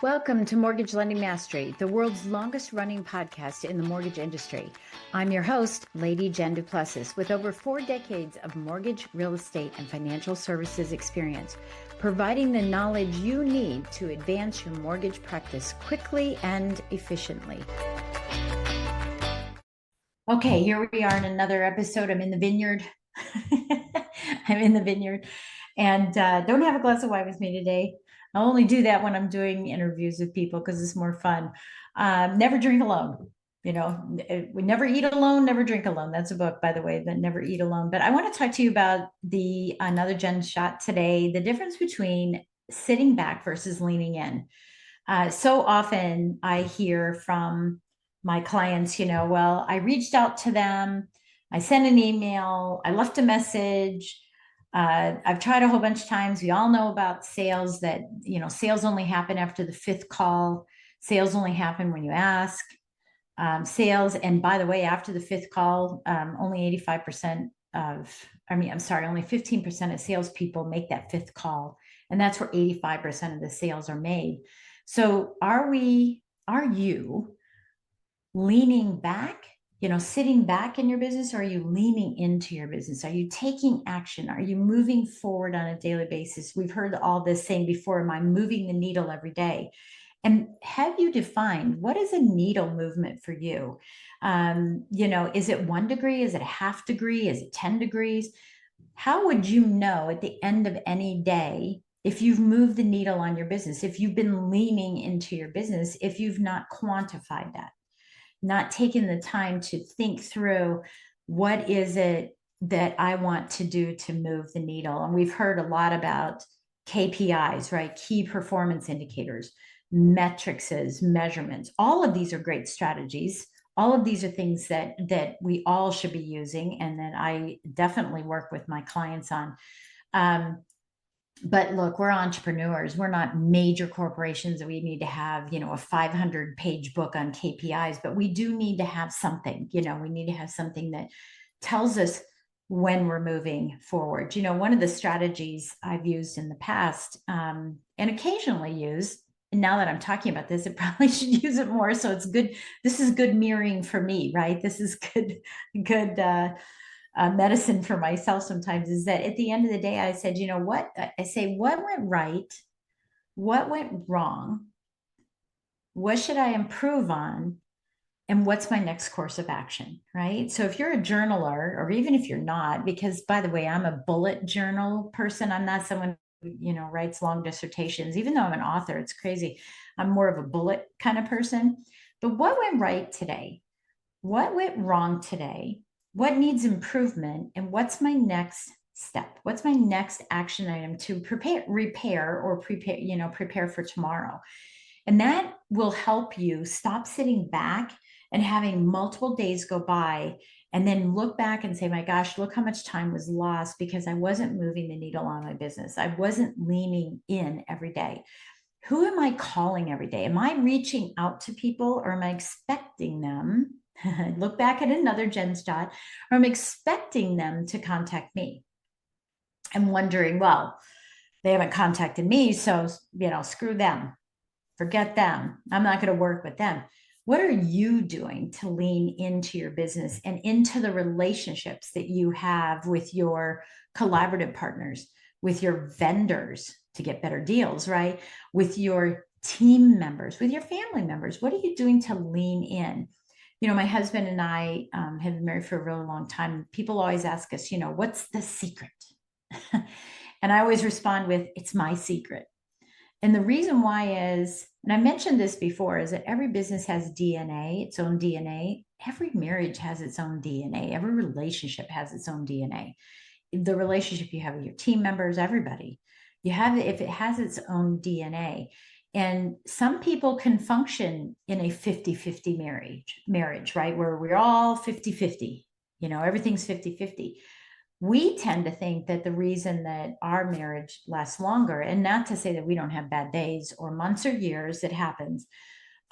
Welcome to Mortgage Lending Mastery, the world's longest running podcast in the mortgage industry. I'm your host, Lady Jen Du Plessis, with over 4 decades of mortgage, real estate, and financial services experience, providing the knowledge you need to advance your mortgage practice quickly and efficiently. Okay, here we are in another episode. I'm in the vineyard. And don't have a glass of wine with me today. I only do that when I'm doing interviews with people because it's more fun. Never drink alone. We never eat alone, never drink alone. That's a book, by the way, that Never Eat Alone. But I want to talk to you about another Jen shot today, the difference between sitting back versus leaning in. So often I hear from my clients, well, I reached out to them, I sent an email, I left a message. I've tried a whole bunch of times. We all know about sales that, sales only happen after the 5th call. Sales only happen when you ask. Sales, and by the way, after the 5th call, only 15% of salespeople make that 5th call. And that's where 85% of the sales are made. So are you leaning back, sitting back in your business? Or are you leaning into your business? Are you taking action? Are you moving forward on a daily basis? We've heard all this saying before, am I moving the needle every day? And have you defined what is a needle movement for you? Is it 1 degree? Is it a half degree? Is it 10 degrees? How would you know at the end of any day if you've moved the needle on your business, if you've been leaning into your business, if you've not quantified that, not taken the time to think through what is it that I want to do to move the needle? And we've heard a lot about KPIs, right? Key performance indicators, metrics, measurements. All of these are great strategies. All of these are things that we all should be using and that I definitely work with my clients on. But look, we're entrepreneurs. We're not major corporations that we need to have, a 500-page book on KPIs, but we do need to have something, we need to have something that tells us when we're moving forward. One of the strategies I've used in the past, and occasionally use, and now that I'm talking about this, I probably should use it more. So it's good. This is good mirroring for me, right? This is good medicine for myself sometimes, is that at the end of the day, I said, what? I say, what went right? What went wrong? What should I improve on? And what's my next course of action, right? So if you're a journaler, or even if you're not, because by the way, I'm a bullet journal person. I'm not someone who, writes long dissertations, even though I'm an author. It's crazy. I'm more of a bullet kind of person. But what went right today? What went wrong today? What needs improvement? And what's my next step? What's my next action item to prepare for tomorrow? And that will help you stop sitting back and having multiple days go by and then look back and say, my gosh, look how much time was lost because I wasn't moving the needle on my business. I wasn't leaning in every day. Who am I calling every day? Am I reaching out to people, or am I expecting them? Look back at another Jen's dot, or I'm expecting them to contact me. I'm wondering, well, they haven't contacted me, so, screw them. Forget them. I'm not going to work with them. What are you doing to lean into your business and into the relationships that you have with your collaborative partners, with your vendors to get better deals, right? With your team members, with your family members? What are you doing to lean in? My husband and I have been married for a really long time. People always ask us, what's the secret? And I always respond with, it's my secret. And the reason why is, and I mentioned this before, is that every business has DNA, its own DNA. Every marriage has its own DNA. Every relationship has its own DNA. The relationship you have with your team members, everybody, if it has its own DNA. And some people can function in a 50-50 marriage, right? Where we're all 50-50, everything's 50-50. We tend to think that the reason that our marriage lasts longer, and not to say that we don't have bad days or months or years, it happens.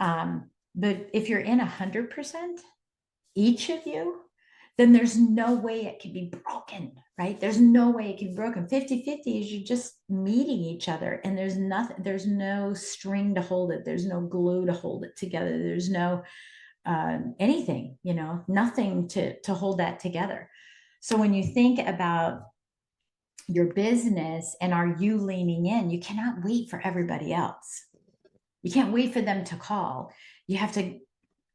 But if you're in 100%, each of you, then there's no way it can be broken, right? There's no way it can be broken. 50-50 is you're just meeting each other, and there's nothing, there's no string to hold it. There's no glue to hold it together. There's no anything, nothing to hold that together. So when you think about your business and are you leaning in, you cannot wait for everybody else. You can't wait for them to call. You have to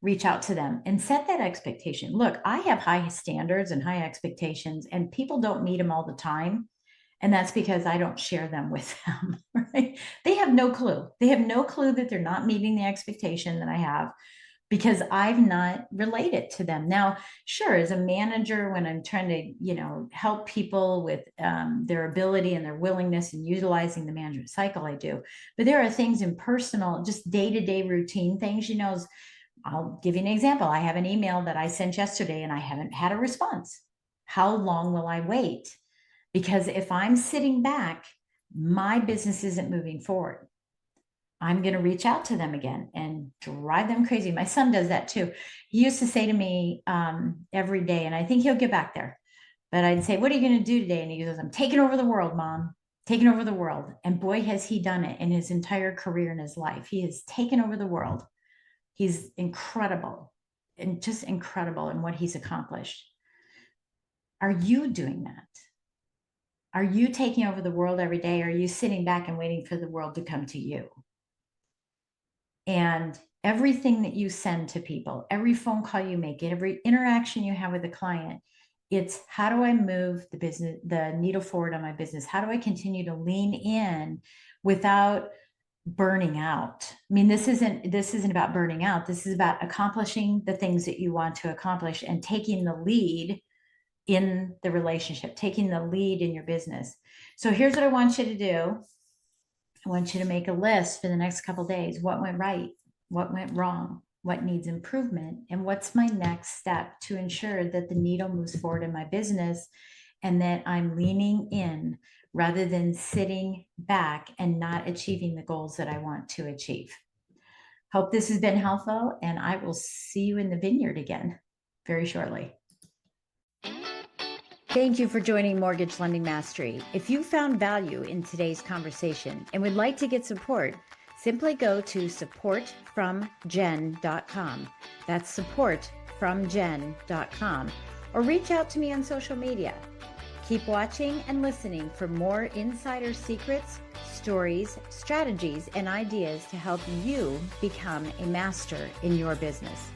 reach out to them and set that expectation. Look, I have high standards and high expectations, and people don't meet them all the time. And that's because I don't share them with them, right? They have no clue. They have no clue that they're not meeting the expectation that I have, because I've not related to them. Now, sure, as a manager, when I'm trying to, help people with their ability and their willingness and utilizing the management cycle, I do. But there are things in personal, just day-to-day routine things, I'll give you an example. I have an email that I sent yesterday and I haven't had a response. How long will I wait? Because if I'm sitting back, my business isn't moving forward. I'm going to reach out to them again and drive them crazy. My son does that too. He used to say to me every day, and I think he'll get back there, but I'd say, what are you going to do today? And he goes, I'm taking over the world, Mom, taking over the world. And boy, has he done it in his entire career in his life. He has taken over the world. He's incredible, and just incredible in what he's accomplished. Are you doing that? Are you taking over the world every day? Or are you sitting back and waiting for the world to come to you? And everything that you send to people, every phone call you make, every interaction you have with a client, it's how do I move the business, the needle forward on my business? How do I continue to lean in without burning out? I mean, this isn't about burning out. This is about accomplishing the things that you want to accomplish and taking the lead in the relationship, taking the lead in your business. So here's what I want you to do. I want you to make a list for the next couple of days. What went right? What went wrong? What needs improvement? And what's my next step to ensure that the needle moves forward in my business and that I'm leaning in rather than sitting back and not achieving the goals that I want to achieve. Hope this has been helpful, and I will see you in the vineyard again very shortly. Thank you for joining Mortgage Lending Mastery. If you found value in today's conversation and would like to get support, simply go to supportfromjen.com. That's supportfromjen.com, or reach out to me on social media. Keep watching and listening for more insider secrets, stories, strategies, and ideas to help you become a master in your business.